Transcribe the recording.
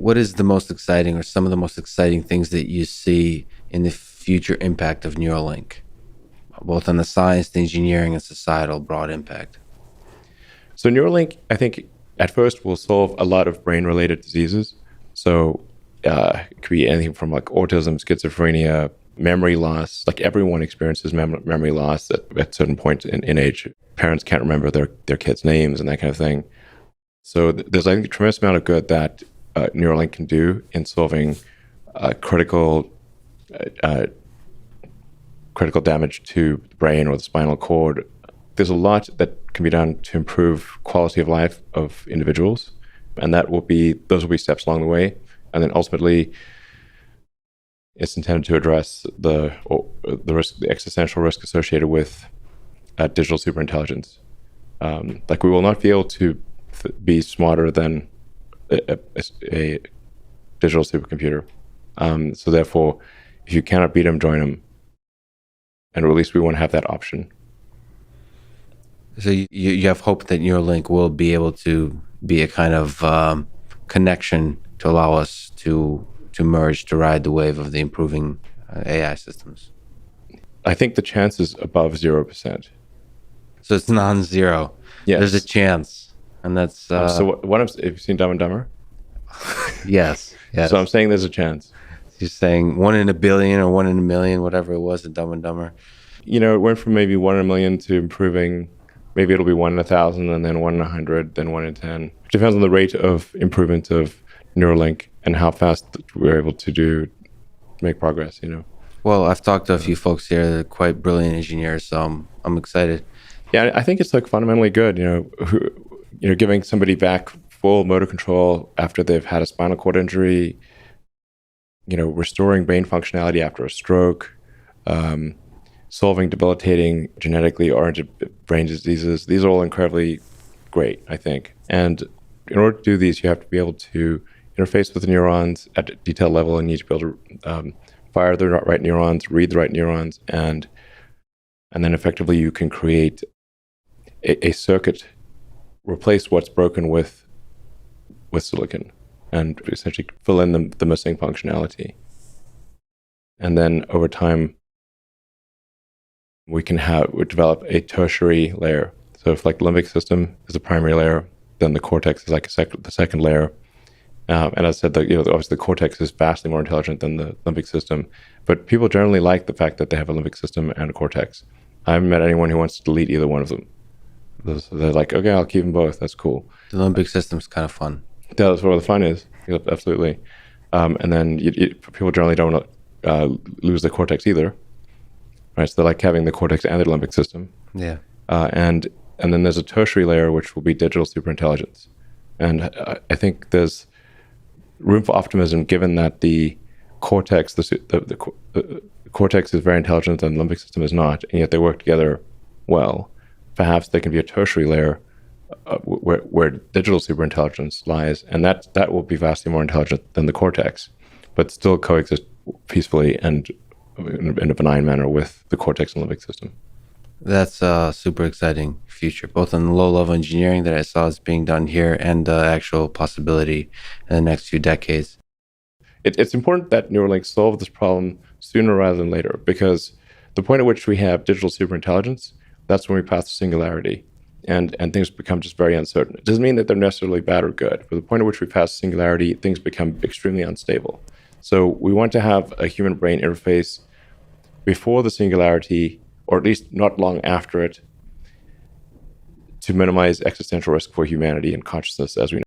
what is the most exciting or some of the most exciting things that you see in the future impact of Neuralink, both on the science, the engineering, and societal broad impact? So Neuralink, I think, at first will solve a lot of brain-related diseases. So it could be anything from like autism, schizophrenia, memory loss. Like everyone experiences memory loss at a certain point in age. Parents can't remember their kids' names and that kind of thing. So there's, I think, a tremendous amount of good that Neuralink can do in solving critical damage to the brain or the spinal cord. There's a lot that can be done to improve quality of life of individuals, and those will be steps along the way. And then ultimately, it's intended to address the existential risk associated with digital superintelligence. Like we will not be able to be smarter than a digital supercomputer. So therefore, if you cannot beat them, join them. And at least we want to have that option. So you have hope that Neuralink will be able to be a kind of connection to allow us to merge, to ride the wave of the improving AI systems. I think the chance is above 0%. So it's non-zero. Yes. There's a chance. And that's... so have you seen Dumb and Dumber? Yes. So I'm saying there's a chance. You're saying 1 in a billion or 1 in a million, whatever it was, in Dumb and Dumber. You know, it went from maybe 1 in a million to improving. Maybe it'll be 1 in 1,000, and then 1 in 100, then 1 in 10. It depends on the rate of improvement of Neuralink and how fast we're able to make progress, you know. Well, I've talked to a few folks here that are quite brilliant engineers, so I'm excited. Yeah, I think it's like fundamentally good, giving somebody back full motor control after they've had a spinal cord injury, restoring brain functionality after a stroke, solving debilitating genetically oriented brain diseases. These are all incredibly great, I think. And in order to do these, you have to be able to interface with the neurons at a detailed level, and you need to be able to fire the right neurons, read the right neurons, and then effectively you can create a circuit, replace what's broken with silicon, and essentially fill in the missing functionality. And then over time, we develop a tertiary layer. So if like the limbic system is the primary layer, then the cortex is like the second layer. And as I said, obviously the cortex is vastly more intelligent than the limbic system, but people generally like the fact that they have a limbic system and a cortex. I haven't met anyone who wants to delete either one of them. So they're like, okay, I'll keep them both. That's cool. The limbic system's kind of fun. That's where the fun is. Yep, absolutely. And then people generally don't lose the cortex either. Right, so they like having the cortex and the limbic system. Yeah. And then there's a tertiary layer, which will be digital superintelligence. And I think there's room for optimism, given that the cortex, the cortex is very intelligent and the limbic system is not, and yet they work together well. Perhaps there can be a tertiary layer where digital superintelligence lies, and that will be vastly more intelligent than the cortex, but still coexist peacefully and in a benign manner with the cortex and limbic system. That's a super exciting future, both in the low-level engineering that I saw is being done here and the actual possibility in the next few decades. It's important that Neuralink solve this problem sooner rather than later, because the point at which we have digital superintelligence, that's when we pass to singularity, and things become just very uncertain. It doesn't mean that they're necessarily bad or good, but the point at which we pass to singularity, things become extremely unstable. So we want to have a human brain interface before the singularity, or at least not long after it, to minimize existential risk for humanity and consciousness as we know.